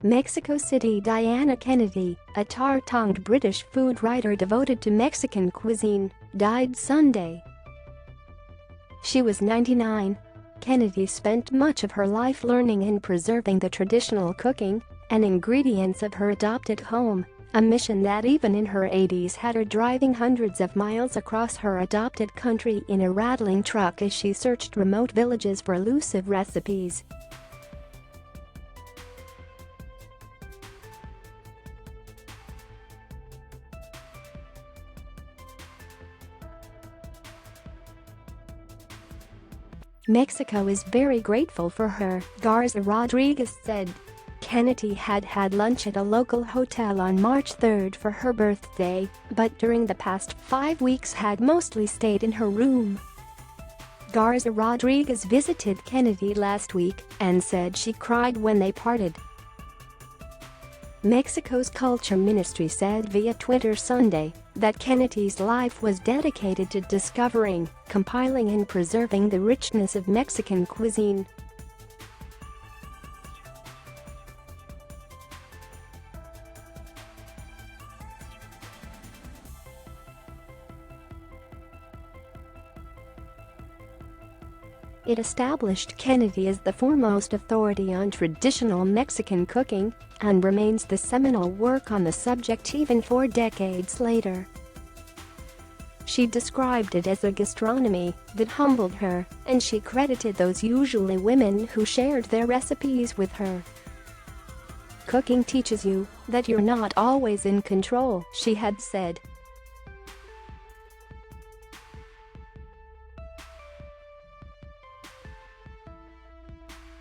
Mexico City. Diana Kennedy, a tart-tongued British food writer devoted to Mexican cuisine, died Sunday. She was 99. Kennedy spent much of her life learning and preserving the traditional cooking and ingredients of her adopted home, a mission that even in her 80s had her driving hundreds of miles across her adopted country in a rattling truck as she searched remote villages for elusive recipes. Mexico is very grateful for her, Garza Rodriguez said. Kennedy had had lunch at a local hotel on March 3 for her birthday, but during the past 5 weeks had mostly stayed in her room. Garza Rodriguez visited Kennedy last week and said she cried when they parted. Mexico's Culture Ministry said via Twitter Sunday that Kennedy's life was dedicated to discovering, compiling and preserving the richness of Mexican cuisine. It established Kennedy as the foremost authority on traditional Mexican cooking and remains the seminal work on the subject even 4 decades later. She described it as a gastronomy that humbled her, and she credited those usually women who shared their recipes with her. "Cooking teaches you that you're not always in control," she had said.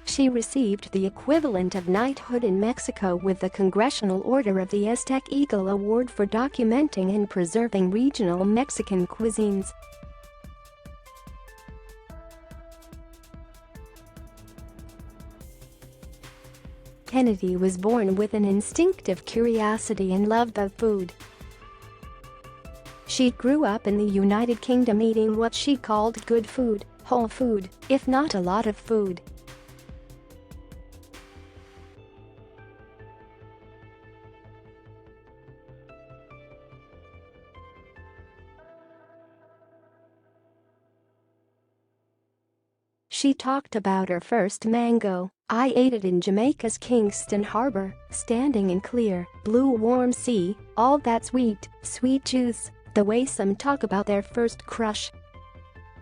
She received the equivalent of knighthood in Mexico with the Congressional Order of the Aztec Eagle Award for documenting and preserving regional Mexican cuisines. Kennedy was born with an instinctive curiosity and love of food. She grew up in the United Kingdom eating what she called good food, whole food, if not a lot of food. She talked about her first mango. "I ate it in Jamaica's Kingston Harbor, standing in clear, blue warm sea, all that sweet, sweet juice, the way some talk about their first crush."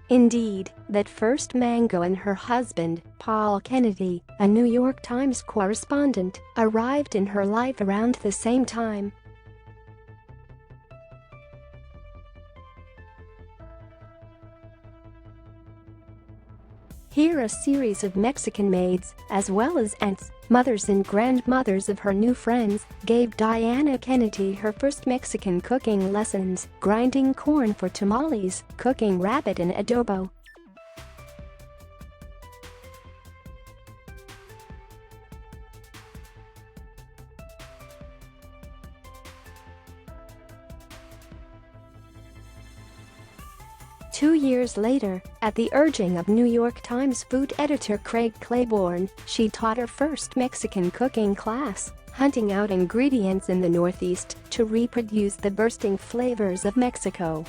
Indeed, that first mango and her husband, Paul Kennedy, a New York Times correspondent, arrived in her life around the same time. Here a series of Mexican maids, as well as aunts, mothers and grandmothers of her new friends, gave Diana Kennedy her first Mexican cooking lessons, grinding corn for tamales, cooking rabbit in adobo. Two years later, at the urging of New York Times food editor Craig Claiborne, she taught her first Mexican cooking class, hunting out ingredients in the Northeast to reproduce the bursting flavors of Mexico.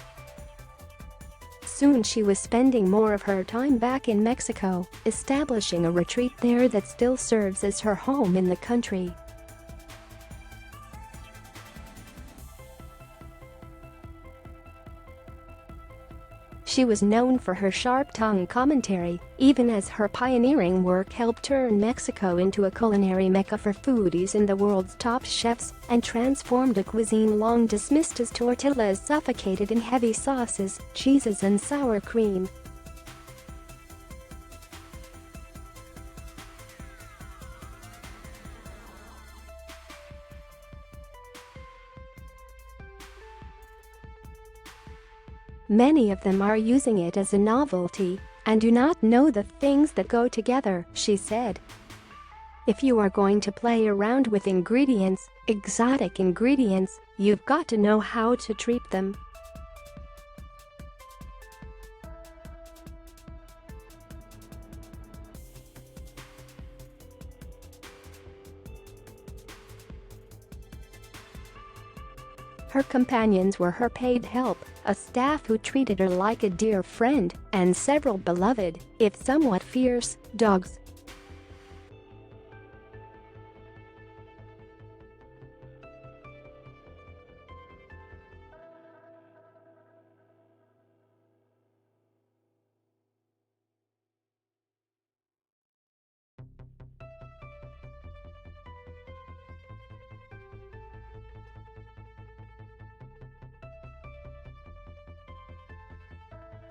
Soon she was spending more of her time back in Mexico, establishing a retreat there that still serves as her home in the country. She was known for her sharp-tongued commentary, even as her pioneering work helped turn Mexico into a culinary mecca for foodies and the world's top chefs, and transformed a cuisine long dismissed as tortillas suffocated in heavy sauces, cheeses and sour cream. Many of them are using it as a novelty and do not know the things that go together, she said. If you are going to play around with ingredients, exotic ingredients, you've got to know how to treat them. Her companions were her paid help, a staff who treated her like a dear friend, and several beloved, if somewhat fierce, dogs.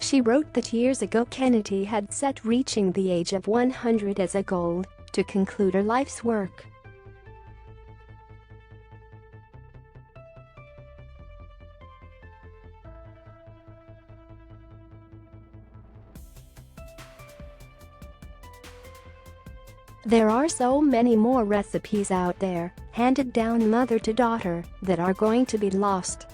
She wrote that years ago Kennedy had set reaching the age of 100 as a goal to conclude her life's work. There are so many more recipes out there, handed down mother to daughter, that are going to be lost.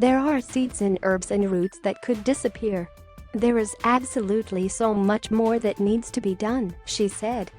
There are seeds and herbs and roots that could disappear. There is absolutely so much more that needs to be done, she said.